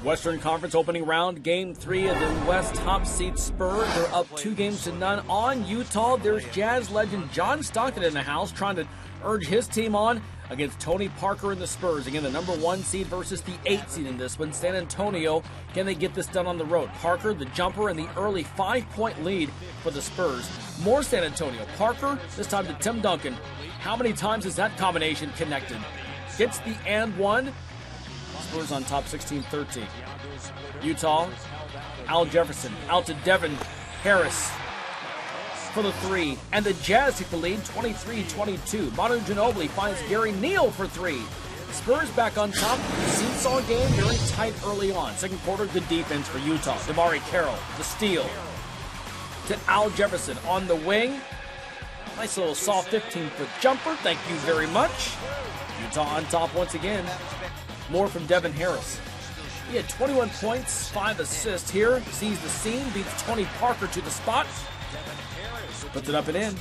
Western Conference opening round, Game 3 of the West top seed Spurs. They're up 2-0 on Utah. There's Jazz legend John Stockton in the house trying to urge his team on against Tony Parker and the Spurs. Again, the number 1 seed versus the 8 seed in this one. San Antonio, can they get this done on the road? Parker, the jumper, and the early 5-point lead for the Spurs. More San Antonio. Parker, this time to Tim Duncan. How many times is that combination connected? Gets the and one. Spurs on top 16-13. Utah, Al Jefferson out to Devin Harris for the 3. And the Jazz take the lead 23-22. Manu Ginobili finds Gary Neal for 3. Spurs back on top. Seesaw game, very tight early on. Second quarter, good defense for Utah. DeMarre Carroll, the steal. To Al Jefferson on the wing. Nice little soft 15-foot jumper. Thank you very much. Utah on top once again. More from Devin Harris. He had 21 points, 5 assists here. Sees the seam, beats Tony Parker to the spot. Puts it up and in.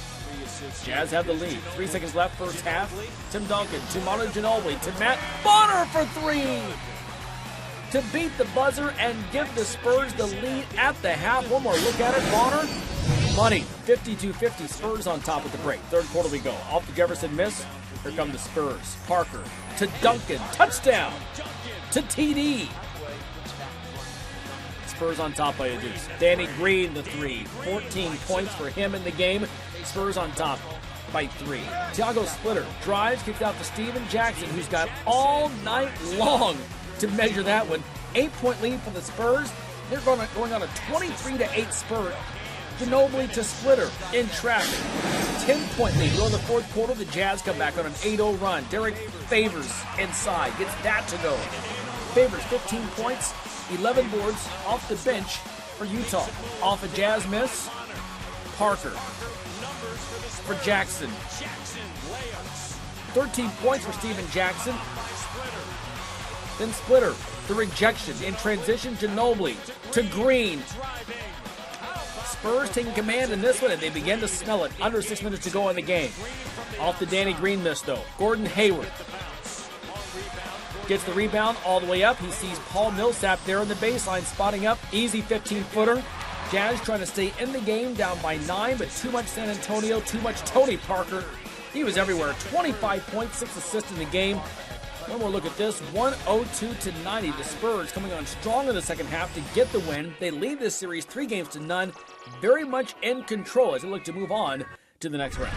Jazz have the lead. 3 seconds left, first half. Tim Duncan to Manu Ginobili to Matt Bonner for 3. To beat the buzzer and give the Spurs the lead at the half. One more look at it. Bonner, money. 52-50. Spurs on top at the break. Third quarter we go. Off the Jefferson miss. Here come the Spurs. Parker to Duncan. Touchdown to TD. Spurs on top by a deuce. Danny Green, the 3. 14 points for him in the game. Spurs on top by 3. Thiago Splitter drives, kicks out to Steven Jackson, who's got all night long to measure that one. 8-point lead for the Spurs. They're going on a 23-8 spurt. Ginobili to Splitter in traffic. 10-point lead. Go in the fourth quarter, the Jazz come back on an 8-0 run. Derek Favors inside, gets that to go. Favors 15 points, 11 boards off the bench for Utah. Off a Jazz miss, Parker for Jackson. 13 points for Steven Jackson. Then Splitter, the rejection in transition. Ginobili to Green. Spurs taking command in this one, and they begin to smell it. Under 6 minutes to go in the game. Off the Danny Green miss, though. Gordon Hayward gets the rebound all the way up. He sees Paul Millsap there in the baseline, spotting up. Easy 15-footer. Jazz trying to stay in the game, down by 9, but too much San Antonio, too much Tony Parker. He was everywhere. 25 points, 6 assists in the game. One more look at this. 102-90. The Spurs coming on strong in the second half to get the win. They lead this series 3-0. Very much in control as they look to move on to the next round.